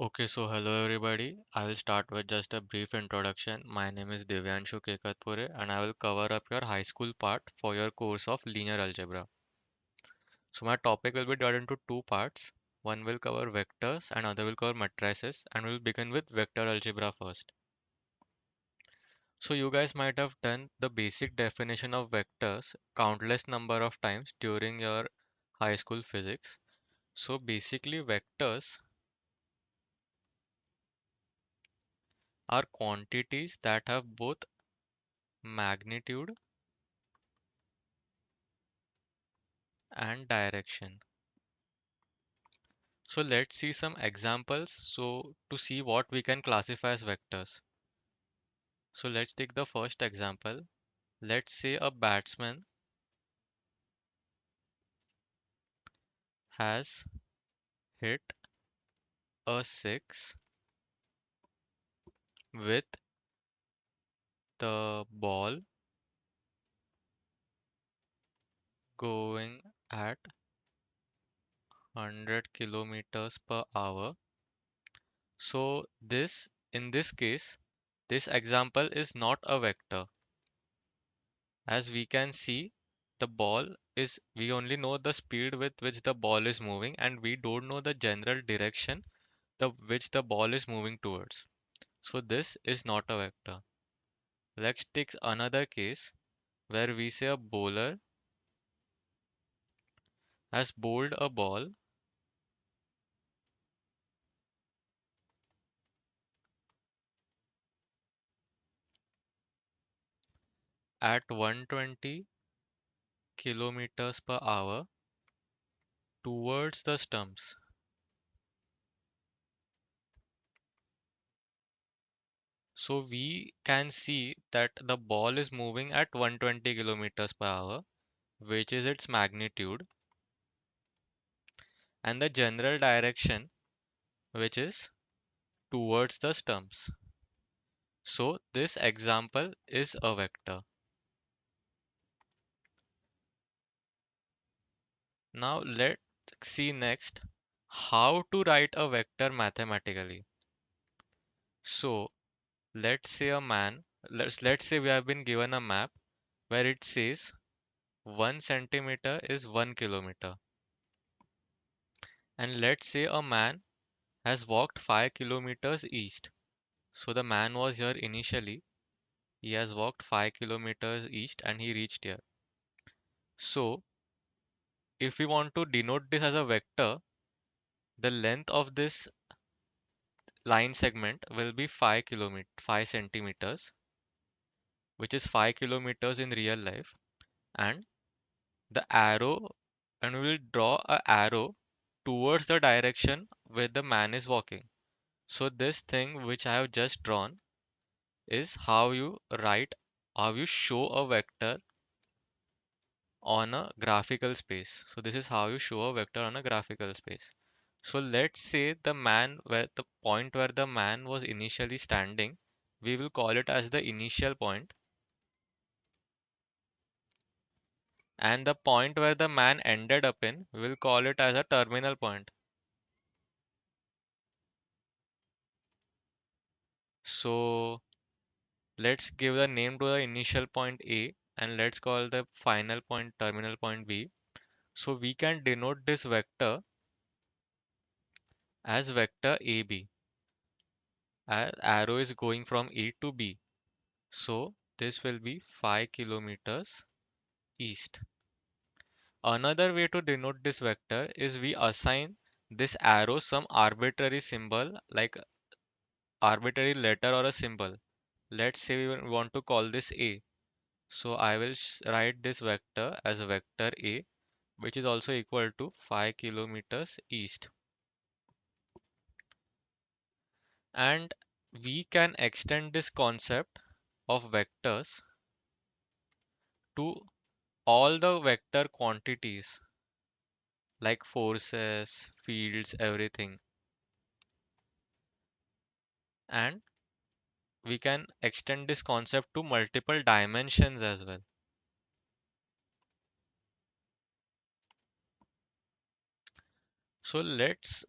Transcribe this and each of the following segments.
Okay, so hello everybody. I will start with just a brief introduction. My name is Divyanshu Kekatpure and I will cover up your high school part for your course of linear algebra. So my topic will be divided into two parts. One will cover vectors and other will cover matrices, and we'll begin with vector algebra first. So you guys might have done the basic definition of vectors countless number of times during your high school physics. So basically vectors are quantities that have both magnitude and direction. So let's see some examples so to see what we can classify as vectors. So let's take the first example. Let's say a batsman has hit a six with the ball going at 100 kilometers per hour. So this in this case, this example is not a vector. As we can see, the ball is, we only know the speed with which the ball is moving and we don't know the general direction which the ball is moving towards. So this is not a vector. Let's take another case where we say a bowler has bowled a ball at 120 kilometers per hour towards the stumps. So we can see that the ball is moving at 120 kilometers per hour, which is its magnitude, and the general direction, which is towards the stumps. So this example is a vector. Now let's see next how to write a vector mathematically. So let's say a man, let's say we have been given a map where it says 1 centimeter is 1 kilometer. And let's say a man has walked 5 kilometers east. So the man was here initially. He has walked 5 kilometers east and he reached here. So if we want to denote this as a vector, the length of this line segment will be 5 centimeters, which is 5 kilometers in real life, and the arrow, and we will draw a arrow towards the direction where the man is walking. So this thing which I have just drawn is how you show a vector on a graphical space. So this is how you show a vector on a graphical space. So let's say the point where the man was initially standing, we will call it as the initial point, and the point where the man ended up in, we will call it as a terminal point. So let's give the name to the initial point A and let's call the final point terminal point B. So we can denote this vector as vector AB. Arrow is going from A to B. So this will be 5 kilometers east. Another way to denote this vector is we assign this arrow some arbitrary symbol, like arbitrary letter or a symbol. Let's say we want to call this A. So I will write this vector as vector A, which is also equal to 5 kilometers east. And we can extend this concept of vectors to all the vector quantities like forces, fields, everything. And we can extend this concept to multiple dimensions as well. So let's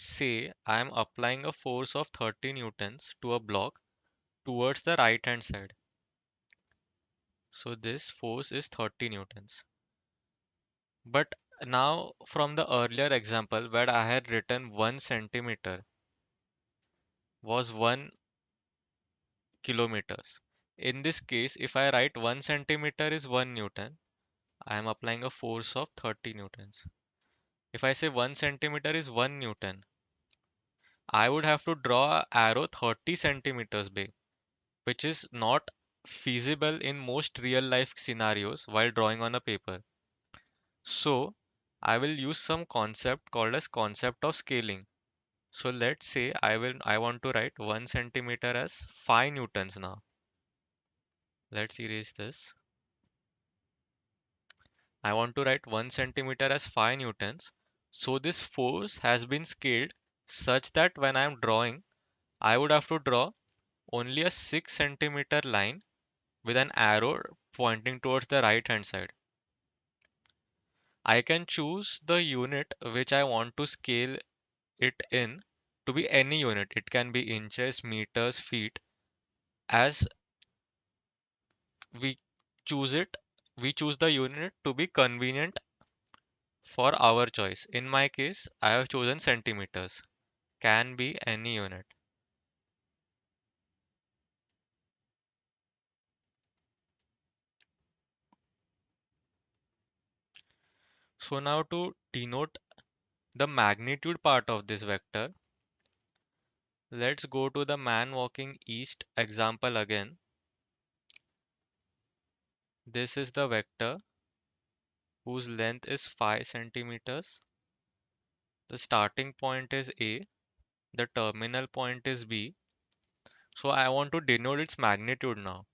say I am applying a force of 30 newtons to a block towards the right hand side. So this force is 30 newtons. But now from the earlier example where I had written 1 centimeter was 1 kilometers. In this case, if I write 1 centimeter is 1 newton, I am applying a force of 30 newtons. If I say 1 centimeter is 1 newton, I would have to draw an arrow 30 centimeters big, which is not feasible in most real life scenarios while drawing on a paper. So I will use some concept called as concept of scaling. So let's say I want to write 1 centimeter as 5 newtons now. Let's erase this. I want to write 1 centimeter as 5 newtons. So this force has been scaled such that when I am drawing, I would have to draw only a 6 centimeter line with an arrow pointing towards the right hand side. I can choose the unit which I want to scale it in to be any unit. It can be inches, meters, feet. As we choose it, we choose the unit to be convenient for our choice. In my case, I have chosen centimeters. Can be any unit. So now to denote the magnitude part of this vector, let's go to the man walking east example again. This is the vector whose length is 5 centimeters. The starting point is A, the terminal point is B. So I want to denote its magnitude now.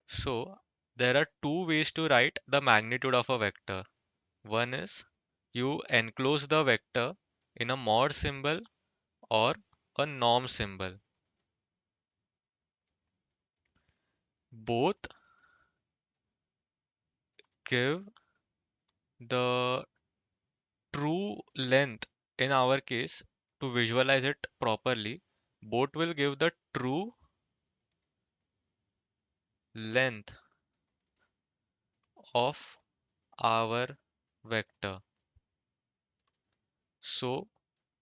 So there are two ways to write the magnitude of a vector. One is you enclose the vector in a mod symbol or a norm symbol. Both give the true length. In our case, to visualize it properly, both will give the true length of our vector. So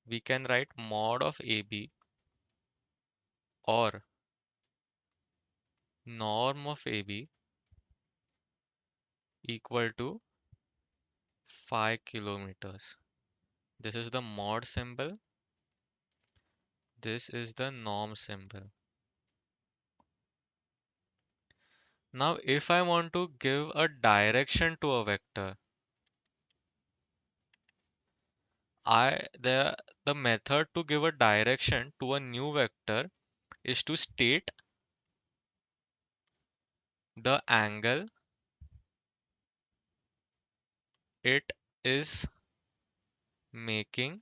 we can write mod of AB or norm of AB equal to 5 kilometers. This is the mod symbol. This is the norm symbol. Now, if I want to give a direction to a vector, the method to give a direction to a new vector is to state the angle it is making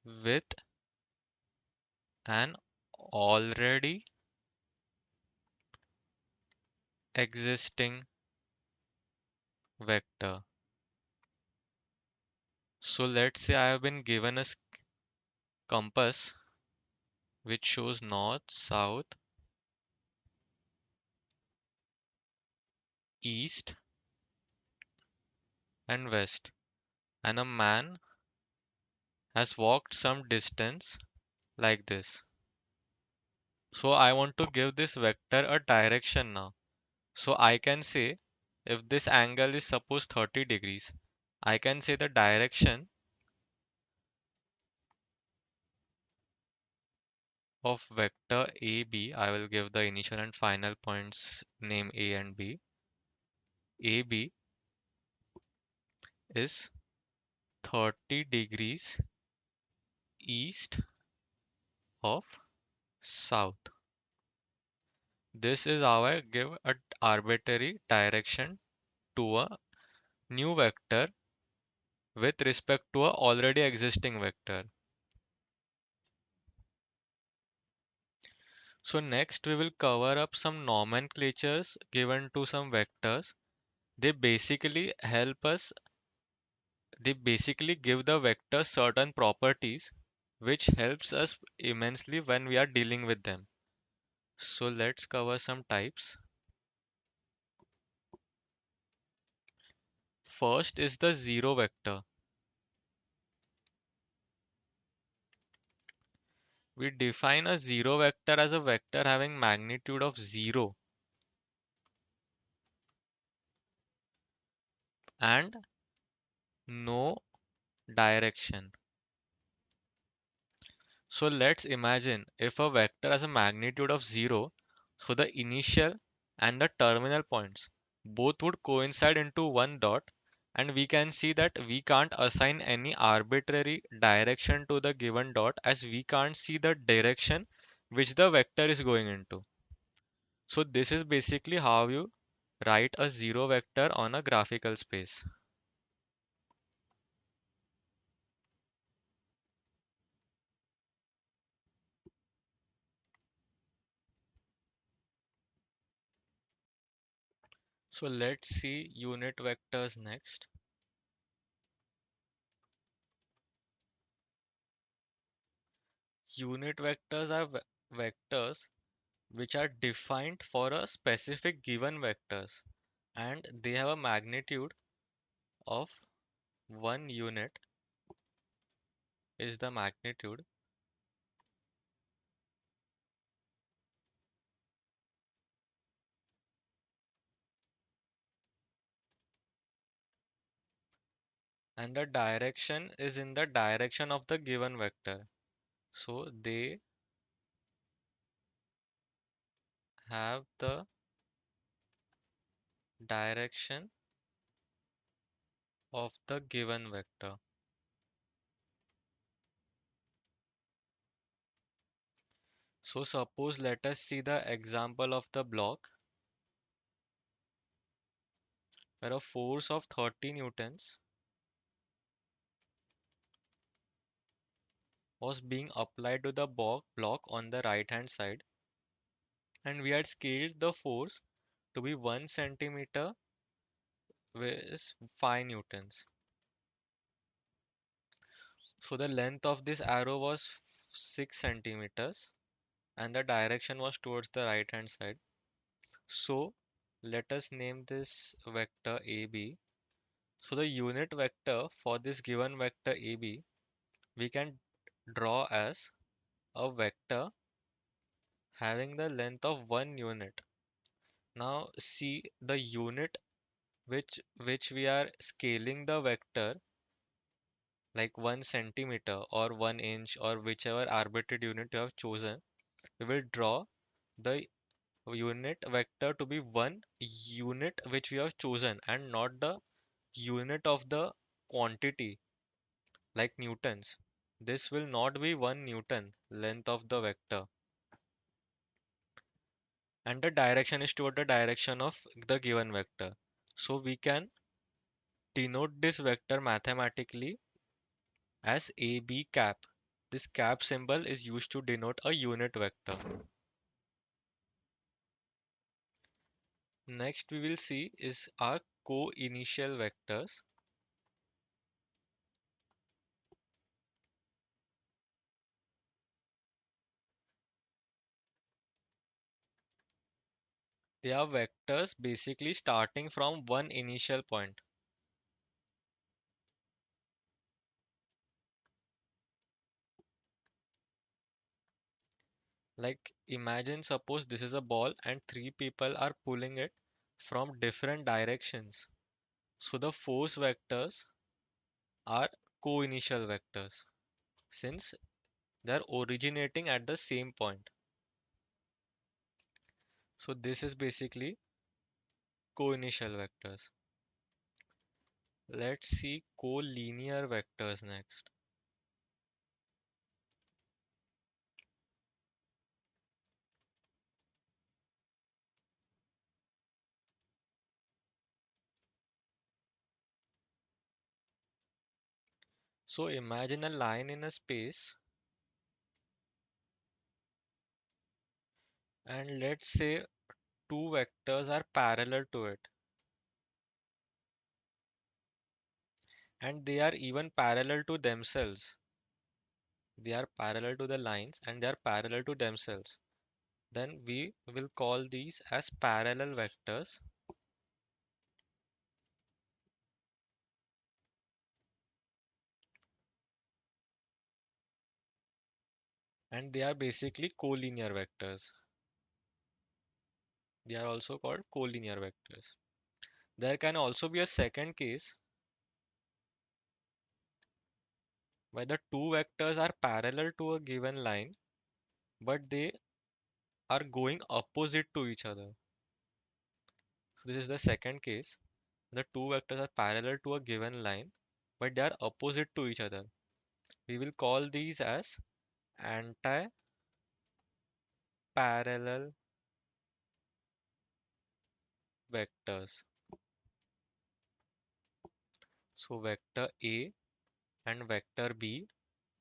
with an already existing vector. So let's say I have been given a compass which shows north, south, east, and west, and a man has walked some distance like this. So I want to give this vector a direction now. So I can say if this angle is suppose 30 degrees, I can say the direction of vector AB. I will give the initial and final points name A and B. AB is 30 degrees east of south. This is how I give an arbitrary direction to a new vector with respect to a already existing vector. So next we will cover up some nomenclatures given to some vectors. They basically help us They basically give the vector certain properties which helps us immensely when we are dealing with them. So let's cover some types. First is the zero vector. We define a zero vector as a vector having magnitude of 0 and no direction. So let's imagine if a vector has a magnitude of 0, so the initial and the terminal points both would coincide into one dot, and we can see that we can't assign any arbitrary direction to the given dot as we can't see the direction which the vector is going into. So this is basically how you write a zero vector on a graphical space. So let's see unit vectors next. Unit vectors are vectors which are defined for a specific given vectors, and they have a magnitude of 1 unit is the magnitude, and the direction is in the direction of the given vector. So they have the direction of the given vector. So suppose let us see the example of the block where a force of 30 newtons was being applied to the block on the right hand side, and we had scaled the force to be 1 centimeter with 5 newtons. So the length of this arrow was 6 centimeters and the direction was towards the right hand side. So let us name this vector AB. So the unit vector for this given vector AB we can draw as a vector having the length of 1 unit. Now see the unit which we are scaling the vector, like 1 centimeter or 1 inch or whichever arbitrary unit you have chosen, we will draw the unit vector to be 1 unit which we have chosen and not the unit of the quantity like newtons. This will not be 1 newton length of the vector, and the direction is toward the direction of the given vector. So we can denote this vector mathematically as AB cap. This cap symbol is used to denote a unit vector. Next we will see is our co-initial vectors. They are vectors basically starting from one initial point. Like imagine suppose this is a ball and three people are pulling it from different directions. So the force vectors are co-initial vectors since they are originating at the same point. So this is basically co-initial vectors. Let's see collinear vectors next. So imagine a line in a space, and let's say two vectors are parallel to it. and they are even parallel to themselves. They are parallel to the lines and they are parallel to themselves. Then we will call these as parallel vectors, and they are basically collinear vectors. They are also called collinear vectors. There can also be a second case where the two vectors are parallel to a given line, but they are going opposite to each other. So this is the second case. The two vectors are parallel to a given line, but they are opposite to each other. We will call these as anti-parallel vectors. So vector A and vector B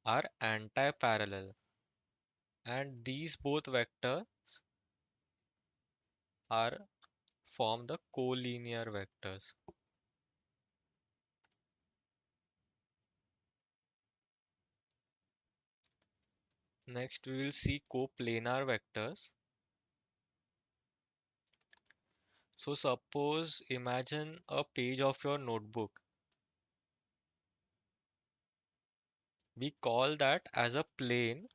are anti-parallel, and these both vectors are form the collinear vectors. Next, we will see coplanar vectors. So suppose imagine a page of your notebook. We call that as a plane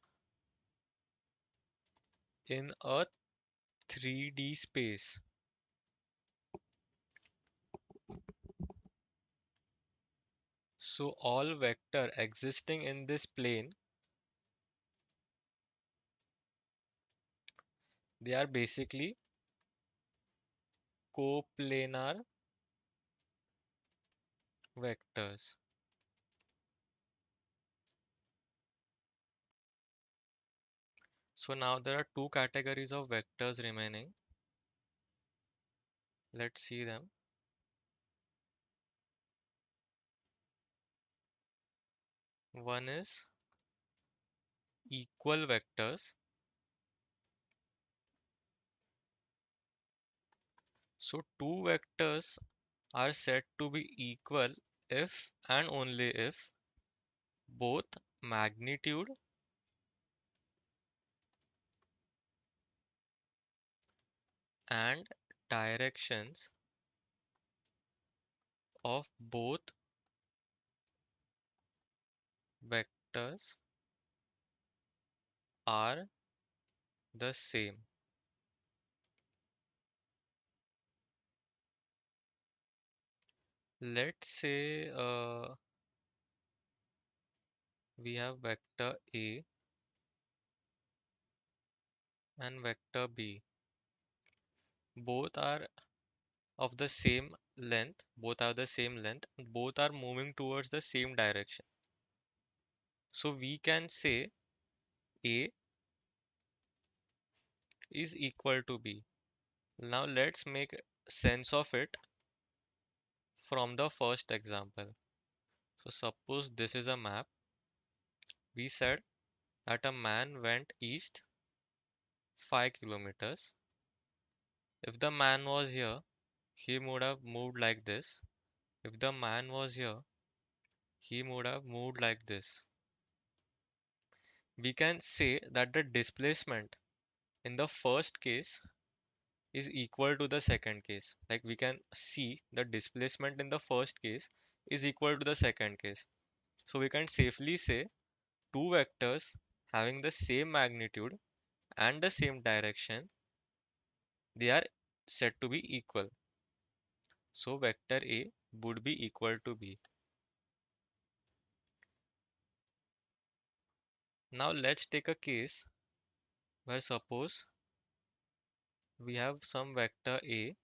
in a 3D space. So all vector existing in this plane, they are basically coplanar vectors. So now there are two categories of vectors remaining. Let's see them. One is equal vectors. So two vectors are said to be equal if and only if both magnitude and directions of both vectors are the same. Let's say we have vector A and vector B. Both are of the same length, both are the same length, and both are moving towards the same direction. So we can say A is equal to B. Now let's make sense of it from the first example. So suppose this is a map. We said that a man went east 5 kilometers. If the man was here, he would have moved like this. If the man was here, he would have moved like this. We can say that the displacement in the first case is equal to the second case. Like we can see the displacement in the first case is equal to the second case. So we can safely say two vectors having the same magnitude and the same direction, they are said to be equal. So vector A would be equal to B. Now let's take a case where suppose we have some vector A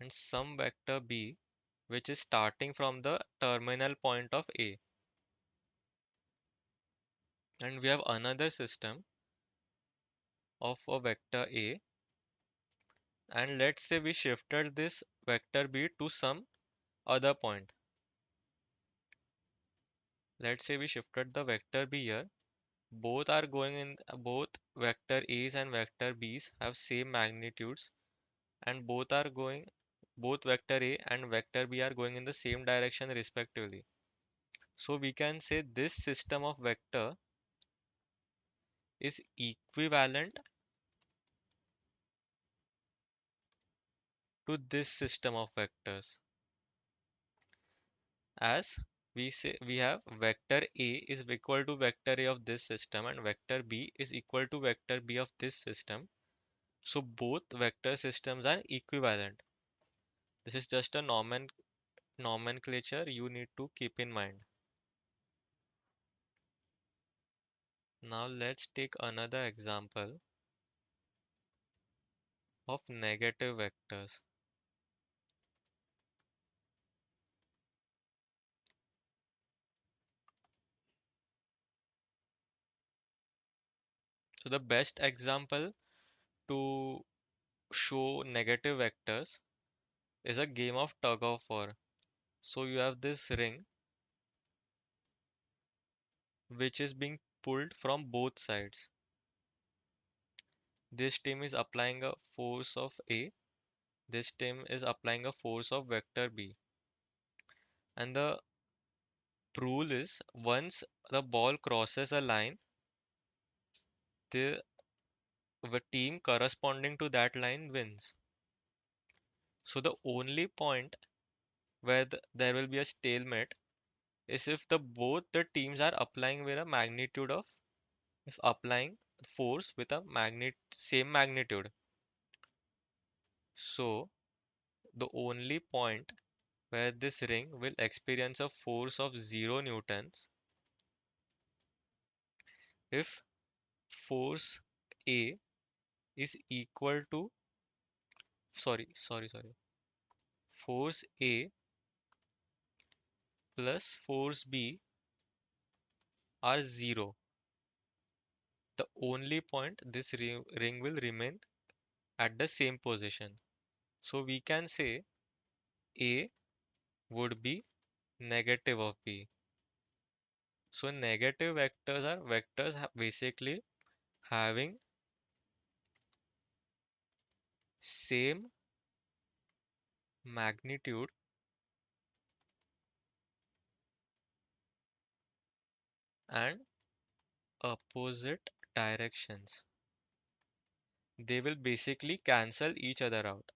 and some vector B which is starting from the terminal point of A. And we have another system of a vector A, and let's say we shifted this vector B to some other point. Let's say we shifted the vector B here. Both are going in, both vector A's and vector B's have same magnitudes, and both are going both vector A and vector B are going in the same direction respectively. So we can say this system of vector is equivalent to this system of vectors, as we say we have vector A is equal to vector A of this system and vector B is equal to vector B of this system. So both vector systems are equivalent. This is just a nomenclature you need to keep in mind. Now let's take another example of negative vectors. So the best example to show negative vectors is a game of tug of war. So you have this ring which is being pulled from both sides. This team is applying a force of A, this team is applying a force of vector B. And the rule is once the ball crosses a line, the team corresponding to that line wins. So the only point where there will be a stalemate is if both the teams are applying with a magnitude of if applying force with a same magnitude. So the only point where this ring will experience a force of 0 newtons if force A is equal to sorry, force A plus force B are 0. The only point this ring will remain at the same position. So we can say A would be negative of B. So negative vectors are vectors basically having same magnitude and opposite directions. They will basically cancel each other out.